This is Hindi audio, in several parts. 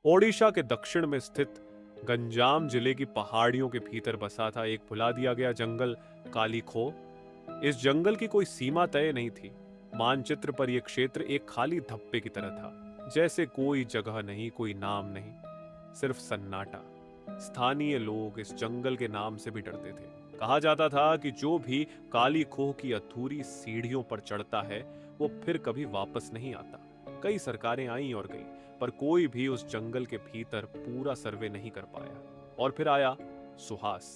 ओडिशा के दक्षिण में स्थित गंजाम जिले की पहाड़ियों के भीतर बसा था एक भुला दिया गया जंगल, काली खोह। इस जंगल की कोई सीमा तय नहीं थी। मानचित्र पर यह क्षेत्र एक खाली धब्बे की तरह था, जैसे कोई जगह नहीं, कोई नाम नहीं, सिर्फ सन्नाटा। स्थानीय लोग इस जंगल के नाम से भी डरते थे। कहा जाता था कि जो भी काली खोह की अधूरी सीढ़ियों पर चढ़ता है वो फिर कभी वापस नहीं आता। कई सरकारें आईं और गईं, पर कोई भी उस जंगल के भीतर पूरा सर्वे नहीं कर पाया। और फिर आया सुहास,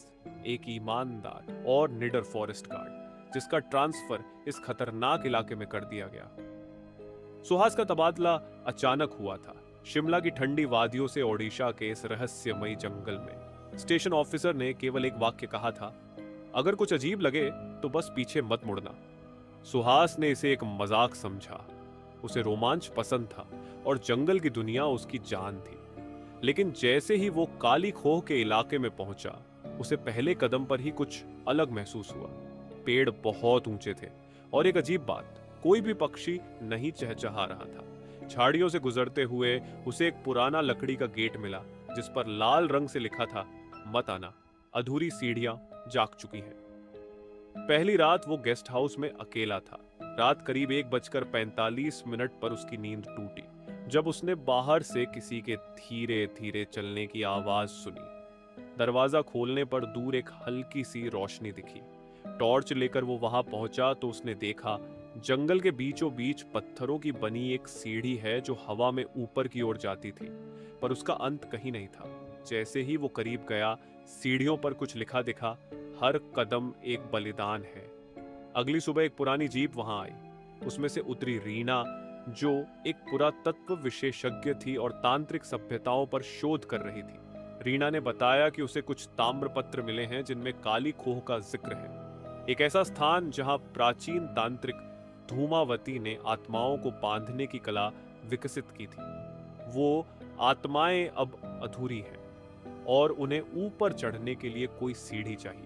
एक ईमानदार और निडर फॉरेस्ट गार्ड, जिसका ट्रांसफर इस खतरनाक इलाके में कर दिया गया। सुहास का तबादला अचानक हुआ था, शिमला की ठंडी वादियों से ओडिशा के इस रहस्यमयी जंगल में। स्टेशन ऑफिसर ने केवल एक वाक्य कहा था, अगर कुछ अजीब लगे तो बस पीछे मत मुड़ना। सुहास ने इसे एक मजाक समझा। उसे रोमांच पसंद था और जंगल की दुनिया उसकी जान थी। लेकिन जैसे ही वो काली खोह के इलाके में पहुंचा, उसे पहले कदम पर ही कुछ अलग महसूस हुआ। पेड़ बहुत ऊंचे थे और एक अजीब बात, कोई भी पक्षी नहीं चहचहा रहा था। झाड़ियों से गुजरते हुए उसे एक पुराना लकड़ी का गेट मिला, जिस पर लाल रंग से लिखा था, मत आना, अधूरी सीढ़ियां जाग चुकी हैं। पहली रात वो गेस्ट हाउस में अकेला था। रात करीब 1:45 पर उसकी नींद टूटी जब उसने बाहर से किसी के धीरे धीरे चलने की आवाज सुनी। दरवाजा खोलने पर दूर एक हल्की सी रोशनी दिखी। टॉर्च लेकर वो वहां पहुंचा तो उसने देखा, जंगल के बीचों बीच पत्थरों की बनी एक सीढ़ी है जो हवा में ऊपर की ओर जाती थी, पर उसका अंत कहीं नहीं था। जैसे ही वो करीब गया, सीढ़ियों पर कुछ लिखा दिखा, हर कदम एक बलिदान है। अगली सुबह एक पुरानी जीप वहां आई। उसमें से उतरी रीना, जो एक पुरातत्व विशेषज्ञ थी और तांत्रिक सभ्यताओं पर शोध कर रही थी। रीना ने बताया कि उसे कुछ ताम्रपत्र मिले हैं जिनमें काली खोह का जिक्र है, एक ऐसा स्थान जहां प्राचीन तांत्रिक धूमावती ने आत्माओं को बांधने की कला विकसित की थी। वो आत्माएं अब अधूरी हैं और उन्हें ऊपर चढ़ने के लिए कोई सीढ़ी चाहिए।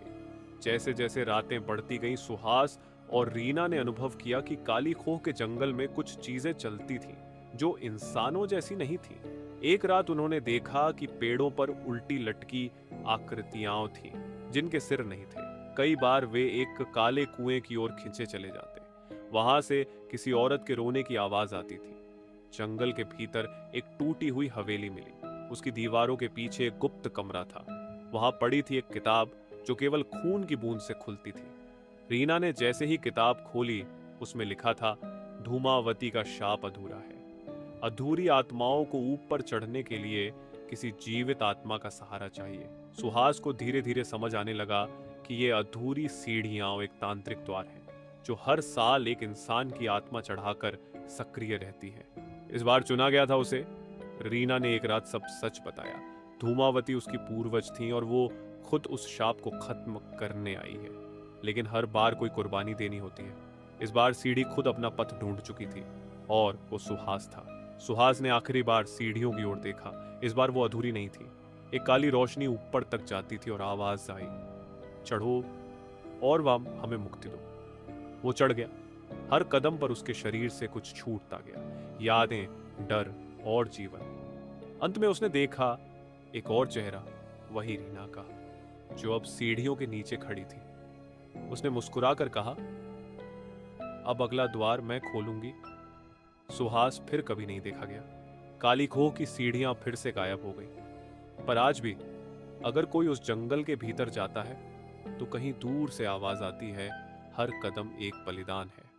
जैसे जैसे रातें बढ़ती गईं, सुहास और रीना ने अनुभव किया कि काली खोह के जंगल में कुछ चीजें चलती थीं जो इंसानों जैसी नहीं थीं। एक रात उन्होंने देखा कि पेड़ों पर उल्टी लटकी आकृतियां थीं जिनके सिर नहीं थे। कई बार वे एक काले कुएं की ओर खींचे चले जाते। वहां से किसी औरत के रोने की आवाज आती थी। जंगल के भीतर एक टूटी हुई हवेली मिली। उसकी दीवारों के पीछे एक गुप्त कमरा था। वहां पड़ी थी एक किताब जो केवल खून की बूंद से खुलती थी। रीना ने जैसे ही किताब खोली, उसमें लिखा था, धूमावती का शाप अधूरा है। अधूरी आत्माओं को ऊपर चढ़ने के लिए किसी जीवित आत्मा का सहारा चाहिए। सुहास को धीरे धीरे समझ आने लगा कि ये अधूरी सीढ़ियां एक तांत्रिक द्वार है जो हर साल एक इंसान की आत्मा चढ़ाकर सक्रिय रहती है। इस बार चुना गया था उसे। रीना ने एक रात सब सच बताया। धूमावती उसकी पूर्वज थी और वो खुद उस शाप को खत्म करने आई है, लेकिन हर बार कोई कुर्बानी देनी होती है। इस बार सीढ़ी खुद अपना पथ ढूंढ चुकी थी और वो सुहास था। सुहास ने आखिरी बार सीढ़ियों की ओर देखा। इस बार वो अधूरी नहीं थी। एक काली रोशनी ऊपर तक जाती थी और आवाज आई, चढ़ो और वाम हमें मुक्ति दो। वो चढ़ गया। हर कदम पर उसके शरीर से कुछ छूटता गया, यादें, डर और जीवन। अंत में उसने देखा एक और चेहरा, वही रीना का, जो अब सीढ़ियों के नीचे खड़ी थी। उसने मुस्कुराकर कहा, अब अगला द्वार मैं खोलूंगी। सुहास फिर कभी नहीं देखा गया। काली खोह की सीढ़ियां फिर से गायब हो गई। पर आज भी अगर कोई उस जंगल के भीतर जाता है तो कहीं दूर से आवाज आती है, हर कदम एक बलिदान है।